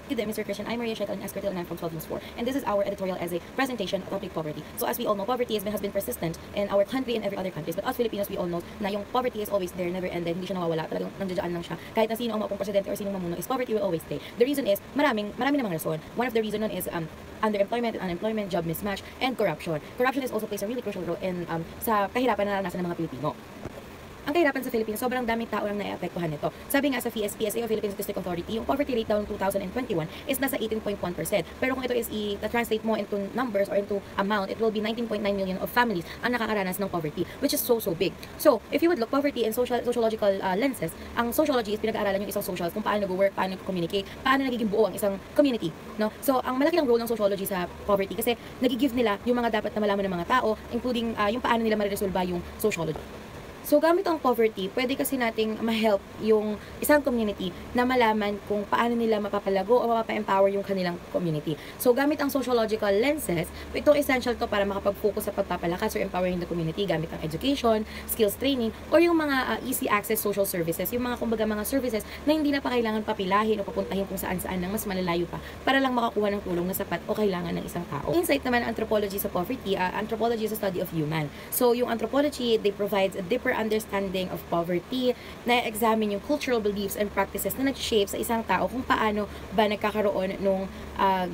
Good day, Mr. Christian. I'm Maria Shekel, an escort and I'm from 12 News 4. And this is our editorial as a presentation of topic poverty. So as we all know, poverty has been persistent in our country and every other countries. But us Filipinos, we all know na yung poverty is always there, never ended, hindi siya nawawala. Talagang nandiyan lang siya. Kahit na sino ang maupong presidente or sino mamuno, is poverty will always stay. The reason is, marami namang rason. One of the reason nun is underemployment and unemployment, job mismatch, and corruption. Corruption is also plays a really crucial role in sa kahirapan na naranasan ng mga Pilipino. Ang kahirapan sa Philippines, sobrang daming tao lang naiapektuhan nito. Sabi nga sa PSA o Philippine Statistics Authority, yung poverty rate down 2021 is nasa 18.1%. Pero kung ito is i-translate mo into numbers or into amount, it will be 19.9 million of families ang nakakaranas ng poverty, which is so big. So, if you would look, poverty in sociological lenses, ang sociology is pinag-aaralan yung isang socials, kung paano nag-work, paano nag-communicate, paano nagiging buo ang isang community. No? So, ang malaki ng role ng sociology sa poverty kasi nag-give nila yung mga dapat na malaman ng mga tao, including yung paano nila mariresolba yung sociology. So, gamit ang poverty, pwede kasi nating ma-help yung isang community na malaman kung paano nila mapapalago o mapapa-empower yung kanilang community. So, gamit ang sociological lenses, ito essential to para makapag-focus sa pagpapalakas or empowering the community gamit ang education, skills training, or yung mga easy access social services, yung mga kumbaga mga services na hindi na pa kailangan papilahin o papuntahin kung saan-saan nang mas malalayo pa para lang makakuha ng tulong na sapat o kailangan ng isang tao. Insight naman ang anthropology sa poverty, anthropology is a study of human. So, yung anthropology, they provides a deeper understanding of poverty, na-examine yung cultural beliefs and practices na nag-shape sa isang tao kung paano ba nagkakaroon nung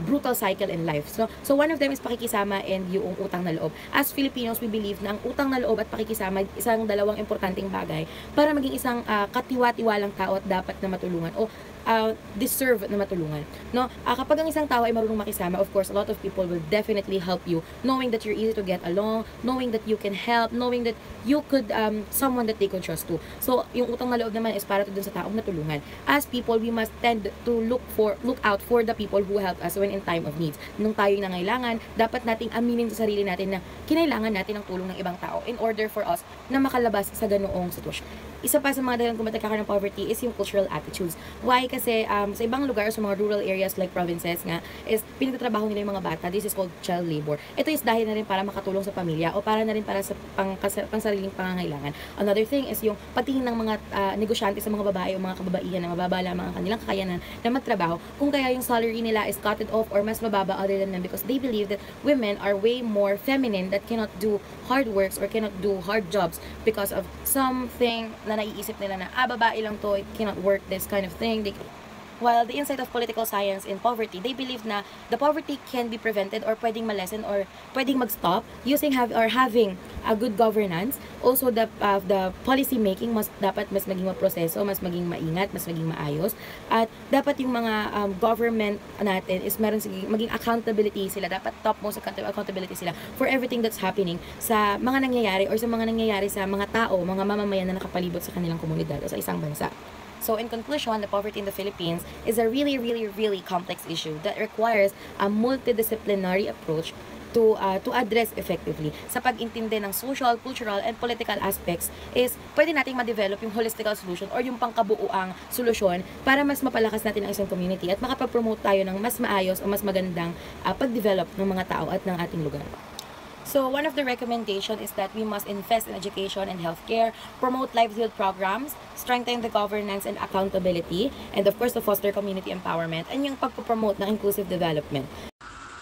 brutal cycle in life. So one of them is pakikisama and yung utang na loob. As Filipinos, we believe na ang utang na loob at pakikisama isang dalawang importanteng bagay para maging isang katiwa-tiwalang tao at dapat na matulungan o deserve na matulungan. No? Kapag ang isang tao ay marunong makisama, of course, a lot of people will definitely help you, knowing that you're easy to get along, knowing that you can help, knowing that you could, someone that they could trust to. So, yung utang na loob naman is para to dun sa taong natulungan. As people, we must tend to look out for the people who help us when in time of needs. Nung tayo'y nangailangan, dapat nating aminin sa sarili natin na kinailangan natin ng tulong ng ibang tao in order for us na makalabas sa ganoong sitwasyon. Isa pa sa mga dahilan kung ba't nagkakaroon ng poverty is yung cultural attitudes. Why? Kasi sa ibang lugar, sa mga rural areas like provinces nga, is pinagtatrabaho nila yung mga bata. This is called child labor. Ito is dahil na rin para makatulong sa pamilya o para na rin para sa pangsariling pangangailangan. Another thing is yung patingin ng mga negosyante sa mga babae o mga kababaihan na mababa lamang ang kanilang kakayanan na magtrabaho. Kung kaya yung salary nila is cutted off or mas mababa other than them because they believe that women are way more feminine that cannot do hard works or cannot do hard jobs because of something na naiisip nila na babae lang to, it cannot work, this kind of thing. While the insight of political science in poverty, they believe na the poverty can be prevented or pwedeng malesen or pwedeng mag-stop using having a good governance. Also, the policy making dapat mas maging maproseso, mas maging maingat, mas maging maayos. At dapat yung mga government natin is maging accountability sila. Dapat topmost accountability sila for everything that's happening sa mga nangyayari or sa mga nangyayari sa mga tao, mga mamamayan na nakapalibot sa kanilang komunidad o sa isang bansa. So in conclusion, the poverty in the Philippines is a really complex issue that requires a multidisciplinary approach to address effectively. Sa pag-intindi ng social, cultural, and political aspects is pwede nating ma-develop yung holistical solution or yung pangkabuuang solusyon para mas mapalakas natin ang isang community at makapag-promote tayo ng mas maayos o mas magandang pag-develop ng mga tao at ng ating lugar. So one of the recommendation is that we must invest in education and healthcare, promote livelihood programs, strengthen the governance and accountability, and of course to foster community empowerment and yung pagpo-promote ng inclusive development.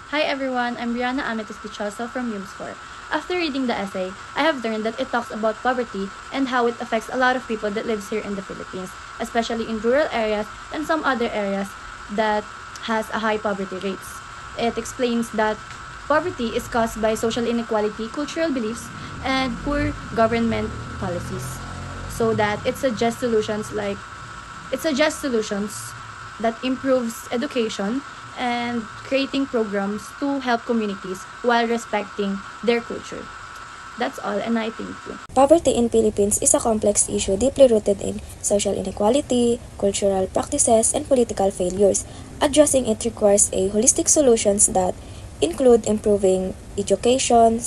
Hi everyone, I'm Brianna Ametis Dichoso from UMS4. After reading the essay, I have learned that it talks about poverty and how it affects a lot of people that lives here in the Philippines, especially in rural areas and some other areas that has a high poverty rates. It explains that poverty is caused by social inequality, cultural beliefs, and poor government policies. So that it suggests solutions that improves education and creating programs to help communities while respecting their culture. That's all, and I thank you. Poverty in Philippines is a complex issue deeply rooted in social inequality, cultural practices, and political failures. Addressing it requires a holistic solutions that include improving education,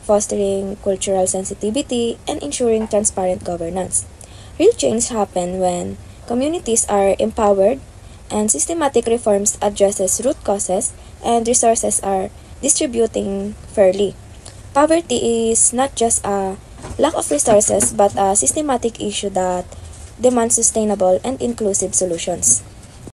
fostering cultural sensitivity, and ensuring transparent governance. Real change happens when communities are empowered and systematic reforms addresses root causes and resources are distributing fairly. Poverty is not just a lack of resources but a systematic issue that demands sustainable and inclusive solutions.